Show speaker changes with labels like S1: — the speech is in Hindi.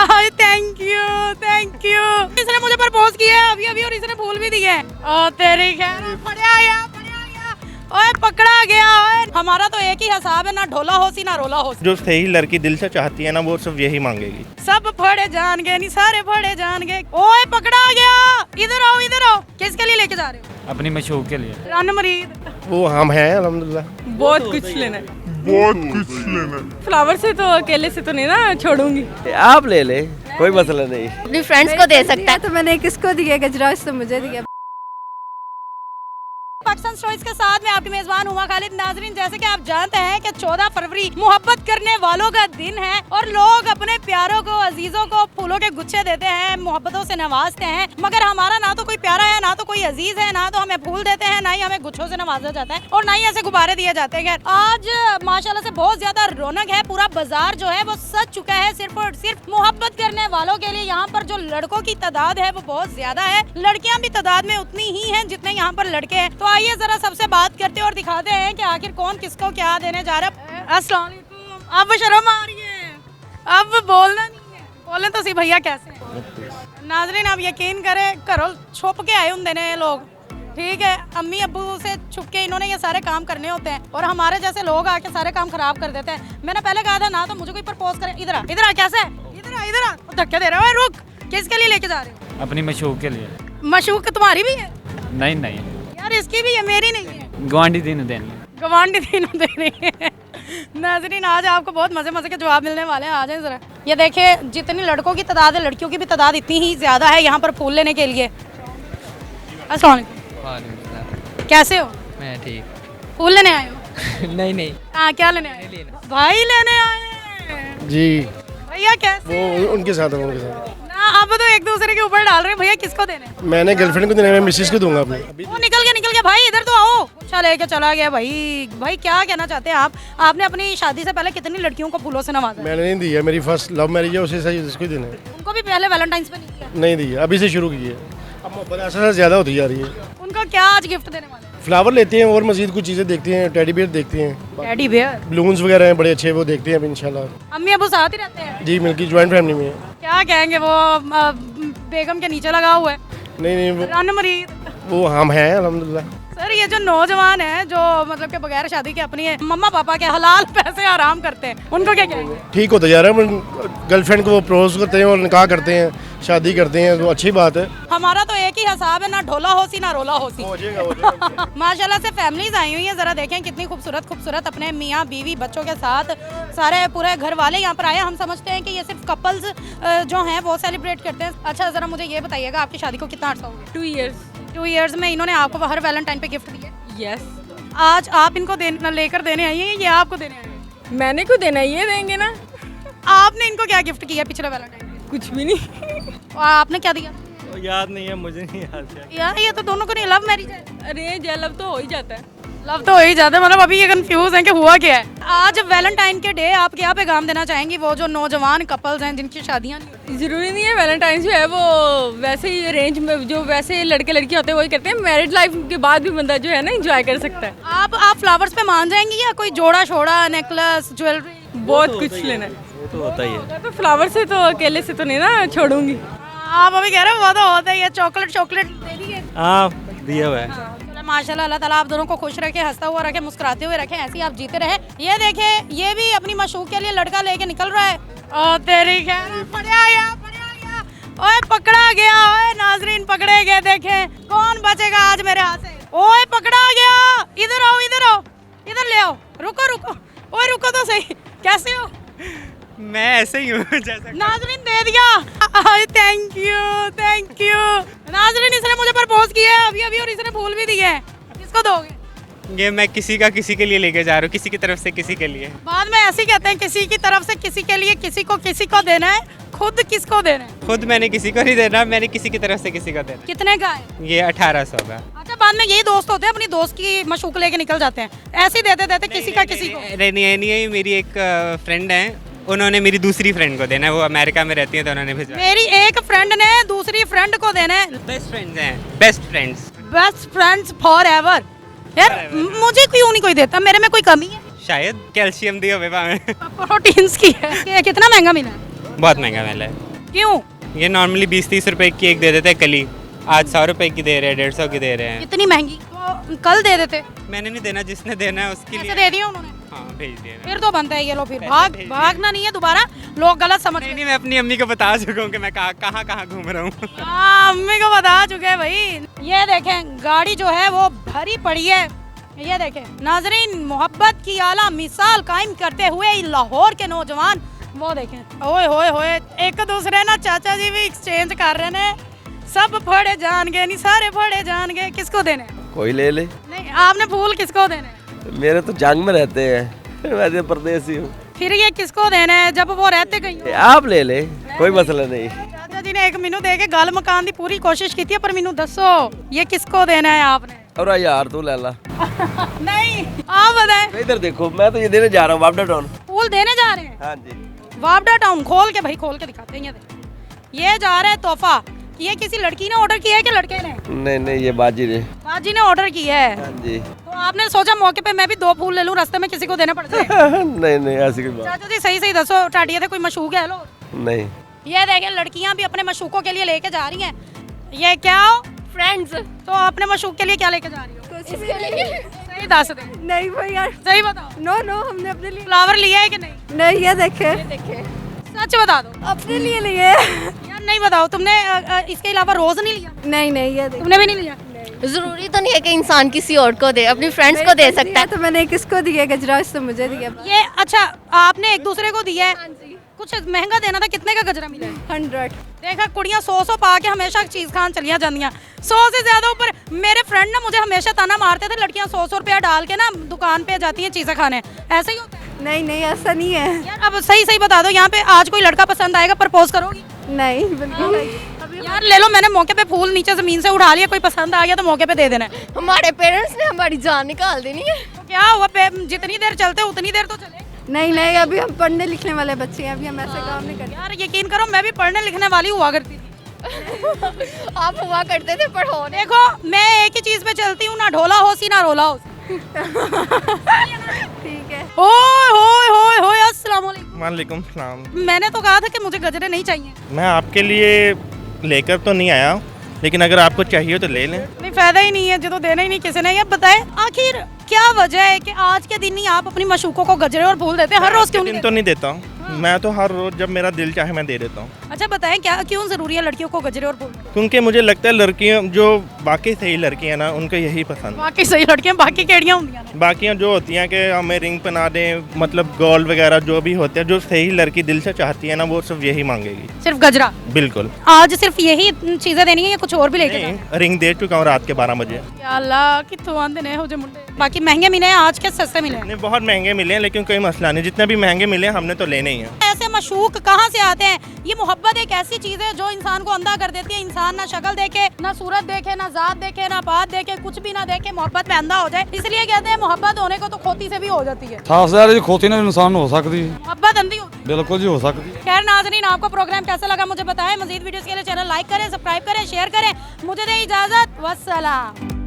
S1: Thank you. इसने मुझे प्रपोज किया है अभी और इसने फूल भी दिए हैं। ओ तेरी खैर, पकड़ा गया। ओए पकड़ा गया। ओए हमारा तो एक ही हिसाब है, ना ढोला होसी ना रोला होसी।
S2: जो सही लड़की दिल से चाहती है ना, वो सब यही मांगेगी।
S1: सब फड़े जान गए, नहीं सारे फड़े जान गए। ओए पकड़ा गया। इधर आओ। किसके लिए लेके जा रहे हो?
S3: अपनी मशहूर के लिए।
S1: रन मरीद।
S2: वो हम हैं अल्हम्दुलिल्लाह।
S4: बहुत कुछ लेना है। फ्लावर से तो अकेले से तो नहीं ना छोड़ूंगी।
S5: आप ले ले, कोई मसला नहीं।
S6: अपने फ्रेंड्स को दे सकता है।
S7: तो मैंने किसको दिया गजरा, इसने मुझे दिया।
S1: पाकिस्तान स्टोरीज के साथ में आपकी मेजबान हुआ खालिद। नाजरीन, जैसे कि आप जानते हैं कि 14 फरवरी मोहब्बत करने वालों का दिन है और लोग अपने प्यारों को, अजीजों को फूलों के गुच्छे देते हैं, मोहब्बतों से नवाजते हैं। मगर हमारा ना तो कोई प्यारा है, ना तो कोई अजीज है, ना तो हमें फूल देते हैं, ना ही हमें गुच्छों से नवाजा जाता है और ना ही ऐसे गुब्बारे दिए जाते हैं। आज माशाल्लाह से बहुत ज्यादा रौनक है, पूरा बाजार जो है वो सज चुका है सिर्फ और सिर्फ मोहब्बत करने वालों के लिए। यहाँ पर जो लड़कों की तादाद है वो बहुत ज्यादा है, लड़कियाँ भी तादाद में उतनी ही है जितने यहाँ पर लड़के हैं। तो आइए जरा सबसे बात करते हैं और दिखाते हैं कि आखिर कौन किसको क्या देने जा रहा है। अस्सलाम वालेकुम। अब शर्म आ रही है, अब बोलना नहीं है। बोले तो सी भैया कैसे हैं? नाजरीन, आप यकीन करें, घरों छुप के आए होंगे ने लोग, ठीक है। अम्मी अब्बू से छुप के इन्होंने ये सारे काम करने होते हैं और हमारे जैसे लोग आके सारे काम खराब कर देते हैं। मैंने पहले कहा था ना तो मुझे कोई प्रपोज करे। इधर आ कैसे? इधर आ। धक्के दे रहा है। रुक, किसके लिए लेके जा रहे हो?
S3: अपनी मशहूर के लिए।
S1: मशूक तुम्हारी भी है?
S3: नहीं
S1: यार इसकी भी है, मेरी नहीं है।
S3: गवांडी दिन देने।
S1: गवांडी तीनों दे रही है। नाज़रीन, आज आपको बहुत मज़े के जवाब मिलने वाले हैं। आ जाए ज़रा। ये देखिए, जितनी लड़कों की तादाद है, लड़कियों की भी तादाद इतनी ही ज़्यादा है यहाँ पर फूल लेने के लिए। अस्सलाम वालेकुम। कैसे हो?
S5: मैं ठीक।
S1: फूल लेने आए हो?
S5: नहीं।
S1: हाँ, क्या लेने आए? भाई लेने आए
S2: जी,
S1: भैया। कैसे?
S2: वो उनके साथ है, उनके साथ।
S1: ना अब तो एक दूसरे के ऊपर डाल रहे हैं। भैया किसको देने?
S2: मैंने गर्लफ्रेंड को देना, मैं मिसेस को दूंगा अपनी।
S1: वो निकल गया भाई, इधर तो आओ। अच्छा लेके चला गया भाई क्या कहना चाहते हैं आप? आपने अपनी शादी से पहले कितनी लड़कियों को फूलों से नवाजा?
S2: मैंने नहीं दिया, मेरी फर्स्ट लव मैरिज है, उसे सही उसको देना है।
S1: उनको भी पहले वैलेंटाइंस पे नहीं दिया?
S2: नहीं दिया, अभी से शुरू की है। अब मोहब्बत ऐसा ज्यादा होती जा रही है।
S1: उनको क्या आज गिफ्ट देने वाले?
S2: फ्लावर लेते हैं और मजीद कुछ चीज़ें देखते हैं, टेडी बियर देखते हैं,
S1: टेडी बियर,
S2: बलून्स वगैरह हैं बड़े अच्छे, वो देखते हैं अब इंशाल्लाह।
S1: अम्मी अबू साथ ही रहते हैं?
S2: जी, मिलकी ज्वाइंट फैमिली में है।
S1: क्या कहेंगे, वो बेगम के नीचे लगा हुआ है।
S2: नहीं,
S1: रन मरीद।
S2: वो हम हैं अल्हम्दुलिल्लाह।
S1: सर, ये जो नौजवान है जो मतलब के बगैर शादी के अपनी मम्मा पापा के हलाल पैसे आराम करते हैं, उनको क्या कहेंगे?
S2: ठीक होता जा रहा है, गर्लफ्रेंड को वो प्रपोज करते हैं और निकाह करते हैं, शादी करते हैं, तो अच्छी बात है।
S1: हमारा तो एक ही हिसाब है, ना ढोला होसी ना रोला होसी।
S2: हो जाएगा।
S1: माशाल्लाह से फैमिलीज आई हुई हैं, जरा देखें कितनी खूबसूरत अपने मियाँ बीवी बच्चों के साथ सारे पूरे घर वाले यहाँ पर आए। हम समझते हैं कि ये सिर्फ कपल्स जो हैं वो सेलिब्रेट करते हैं। अच्छा, जरा मुझे ये बताइएगा, आपकी शादी को कितना अर्सा हो गया?
S4: 2 years।
S1: 2 years में इन्होंने आपको हर वैलेंटाइन पे गिफ्ट दिया?
S4: यस।
S1: आज आप इनको लेकर देने आई हैं, ये आपको देने आई हैं?
S4: मैंने को देना, ये देंगे ना।
S1: आपने इनको क्या गिफ्ट किया पिछले वैलेंटाइन पे?
S4: कुछ भी नहीं।
S1: और आपने क्या दिया?
S5: याद नहीं है, मुझे नहीं याद।
S1: यार ये तो दोनों को नहीं, लव मैरिज है।
S4: अरेंज या लव तो हो ही जाता है।
S1: लव तो हो ही जाता है, मतलब अभी ये कंफ्यूज है कि हुआ क्या है। आज वैलेंटाइन के डे आप क्या पैगाम देना चाहेंगी वो जो नौजवान कपल्स हैं जिनकी शादियां नहीं?
S4: जरूरी नहीं है वैलेंटाइन जो है वो वैसे ही अरेंज में, जो वैसे लड़के लड़की होते हैं वही करते हैं। मैरिज लाइफ के बाद भी बंदा जो है ना एंजॉय कर सकता है।
S1: आप फ्लावर्स पे मान जाएंगी या कोई जोड़ा शोड़ा, नेकलेस, ज्वेलरी?
S4: बहुत कुछ लेना है।
S5: वो तो होता ही है।
S4: तो फ्लावर से तो अकेले से तो नहीं ना छोड़ूंगी।
S1: आप अभी कह रहे हो वो तो होता ही है। चॉकलेट दे दिए?
S5: हाँ, दिया हुआ है।
S1: माशाल्लाह, अल्लाह ताला आप दोनों को खुश रखे, हंसता हुआ रखे, मुस्कुराते हुए रखे, ऐसे ही आप जीते रहे। ये देखे, ये भी अपनी मशूक के लिए लड़का लेके निकल रहा है। ओ तेरी खैर, पकड़ा गया। ओए पकड़ा गया। ओए नाजरीन, पकड़े गए। देखें कौन बचेगा आज मेरे हाथ से। ओए पकड़ा गया। इधर आओ, इधर ले आओ। रुको। ओए रुको तो सही। कैसे हो?
S5: मैं ऐसे ही हूँ जैसा।
S1: नाजरीन दे दिया। Thank you. नाजरीन, इसने मुझे प्रपोज किया है अभी और इसने फूल भी दिए हैं। किसको दोगे?
S5: ये मैं किसी के लिए लेके जा रहा हूँ, किसी की तरफ से किसी के लिए।
S1: बाद में ऐसे ही कहते हैं, किसी की तरफ से किसी के लिए, किसी को देना है। खुद किसको देना है?
S5: खुद मैंने किसी को नहीं देना, मैंने किसी की तरफ से किसी को देना।
S1: कितने का है
S5: ये 1800 का।
S1: अच्छा, बाद में यही दोस्त होते हैं, अपनी दोस्त की मशूक लेके निकल जाते हैं, ऐसे ही देते किसी का किसी को।
S5: नहीं, मेरी एक फ्रेंड है, उन्होंने मेरी दूसरी फ्रेंड को देना है, वो अमेरिका में रहती है तो उन्होंने भेजा।
S1: मेरी एक फ्रेंड ने दूसरी फ्रेंड को देना है।
S5: बेस्ट फ्रेंड्स हैं, बेस्ट फ्रेंड्स
S1: फॉर एवर। यार मुझे क्यों नहीं कोई देता? मेरे में कोई कमी है?
S5: शायद कैल्शियम दिया हुआ में।
S1: प्रोटीन्स की है। कितना महंगा मिला है?
S5: बहुत महंगा मिला है।
S1: क्यों?
S5: ये नॉर्मली 20-30 रुपए की एक दे देते हैं कली, आज 100 रुपए की दे रहे हैं, 150 की दे रहे हैं।
S1: इतनी महंगी तो कल दे देते।
S5: मैंने नहीं देना, जिसने देना है उसके
S1: पैसे
S5: लिए।
S1: दे दिए उन्होंने,
S5: हाँ भेज दिए मैंने।
S1: फिर तो बनता है ये लो, फिर
S5: पैसे
S1: भाग
S5: भेज दिए।
S1: भागना नहीं है दोबारा, लोग गलत समझ
S5: नहीं, मैं अपनी अम्मी को बता चुका हूँ कि मैं कहाँ कहाँ घूम रहा हूँ।
S1: हाँ, अम्मी को बता चुके हैं भाई। ये देखें गाड़ी जो है वो भरी पड़ी है। ये देखें नाजरीन, मोहब्बत की आला मिसाल कायम करते हुए लाहौर के नौजवान, वो देखें ओए होए होए, एक दूसरे ना चाचा जी भी एक्सचेंज कर रहे ने। सब फड़े जान गए, नहीं सारे फड़े जान गए। किसको देने?
S6: कोई ले ले।
S1: नहीं, आपने फूल किसको देने?
S6: मेरे तो जंग में रहते हैं, मैं तो परदेसी हूँ।
S1: फिर ये किसको देने हैं जब वो रहते कहीं?
S6: आप ले ले, कोई मसला नहीं।
S1: चाचा जी ने एक मिनू दे के गल मकान की पूरी कोशिश की थी, पर मिनू दसो ये किसको देना है आपने?
S6: और यार तू ले ला।
S1: नहीं, आप बताएं।
S6: इधर देखो, मैं तो ये देने जा रहा हूँ वापडा टाउन।
S1: फूल देने जा रहे हैं
S6: हाँ जी।
S1: वापडा टाउन? खोल के भाई, खोल के दिखाते हैं। ये देखो, ये जा रहा है तोहफा। ये किसी लड़की ने ऑर्डर किया है कि लड़के ने?
S6: नहीं ये बाजी ने।
S1: बाजी ने ऑर्डर किया है।
S6: हाँ जी।
S1: तो आपने सोचा मौके पे मैं भी 2 फूल ले लूं, रास्ते में किसी को देने पड़ जाए?
S6: नहीं ऐसी कोई बात
S1: चाचा जी सही दसो, टाटिया थे कोई मशूक है? लो
S6: नहीं।
S1: ये देखें लड़कियां भी अपने मशूकों के लिए लेके जा रही हैं। ये क्या हो?
S7: फ्रेंड्स
S1: तो अपने मशूक के लिए क्या लेके जा रही हो?
S7: कुछ इसके लिए
S1: सही दस दे,
S7: नहीं भाई यार,
S1: सही बताओ।
S7: नो हमने अपने लिए
S1: फ्लावर लिया है कि नहीं?
S7: नहीं, ये देखे
S1: सच बता दो
S7: अपने लिए लिए।
S1: यार, नहीं बताओ तुमने इसके अलावा रोज नहीं लिया?
S7: नहीं ये देखे।
S1: तुमने भी नहीं लिया?
S8: जरूरी तो नहीं है कि इंसान किसी और को दे, अपनी फ्रेंड्स को दे सकता है।
S7: तो मैंने किसको दिया गजरा, इसने मुझे दिया।
S1: ये अच्छा, आपने एक दूसरे को दिया है? कुछ महंगा देना था। कितने का गजरा मिला है?
S7: 100।
S1: देखा कुड़ियां 100 पा के हमेशा चीज खान चलिया जांदियां। 100 से ज्यादा ऊपर। मेरे फ्रेंड ना मुझे हमेशा ताना मारते थे, लड़कियां 100 रुपया डाल के ना दुकान पे जाती हैं चीजें खाने। ऐसा ही होता है?
S7: नहीं ऐसा नहीं है
S1: यार अब सही बता दो, यहाँ पे आज कोई लड़का पसंद आएगा, प्रपोज करोगी?
S7: नहीं, बिल्कुल नहीं।
S1: यार ले लो, मैंने मौके पे फूल नीचे जमीन से उठा लिया, कोई पसंद आ गया तो मौके पे दे देना है।
S8: हमारे पेरेंट्स ने हमारी जान निकाल देनी है।
S1: तो क्या हुआ, जितनी देर चलते उतनी देर तो चले।
S7: नहीं अभी हम पढ़ने लिखने वाले बच्चे हैं, अभी हम ऐसे काम नहीं करते।
S1: यार यकीन करो, मैं भी पढ़ने लिखने वाली हुआ करती थी।
S8: आप हुआ करते थे पढ़ो।
S1: देखो मैं एक ही चीज पे चलती हूँ, ना ढोला हो सी ना रोला हो।
S7: ठीक है।
S1: होय अस्सलाम वालेकुम।
S9: वालेकुम सलाम।
S1: मैंने तो कहा था कि मुझे गजरे नहीं चाहिए।
S9: मैं आपके लिए लेकर तो नहीं आया, लेकिन अगर आपको चाहिए तो ले लें।
S1: नहीं, फायदा ही नहीं है जो तो देना ही नहीं किसी ने। ये बताएं आखिर क्या वजह है कि आज के दिन ही आप अपनी मशूकों को गजरे और फूल देते हैं? हर रोज क्यों नहीं
S9: दिन तो नहीं देता हूँ मैं, तो हर रोज जब मेरा दिल चाहे मैं दे देता हूँ।
S1: अच्छा बताएं, क्या क्यों जरूरी है लड़कियों को गजरे और फूल?
S9: क्योंकि मुझे लगता है लड़कियाँ जो बाकी सही लड़कियाँ ना, उनको यही पसंद।
S1: बाकी सही लड़कियां बाकी केड़ियां होंगी ना?
S9: बाकियाँ जो होती हैं कि हमें रिंग पहना दें, मतलब गोल्ड वगैरह जो भी होते हैं, जो सही लड़की दिल से चाहती है ना, वो सिर्फ यही मांगेगी।
S1: सिर्फ गजरा?
S9: बिल्कुल।
S1: आज सिर्फ यही चीजें देनी है या कुछ और भी लेके जाना है?
S9: रिंग दे चुका हूँ रात के 12 बजे।
S1: या अल्लाह, कितों आंदे ने हो जे मुंडे। बाकी महंगे मिले हैं आज के सस्ते मिले हैं?
S9: नहीं, बहुत महंगे मिले हैं, लेकिन कोई मसला नहीं, जितने भी महंगे मिले हमने तो लेने ही हैं।
S1: ऐसे मशूक कहाँ से आते हैं? ये मोहब्बत एक ऐसी चीज है जो इंसान को अंधा कर देती है। इंसान ना शक्ल देखे, ना सूरत देखे, ना जात देखे, ना बात देखे, कुछ भी ना देखे, मोहब्बत में अंधा हो जाए। इसलिए कहते हैं मोहब्बत होने को तो खोती से भी हो जाती है।
S10: खासदार जी खोती ना इंसान हो सकती है,
S1: मोहब्बत अंधी होती है।
S10: बिल्कुल जी हो सकती है।
S1: खैर नाज़रीन, आपको प्रोग्राम कैसा लगा मुझे बताएं। मजीद वीडियोस के लिए चैनल लाइक करें, सब्सक्राइब करें, शेयर करें। मुझे दें इजाजत, वस्सलाम।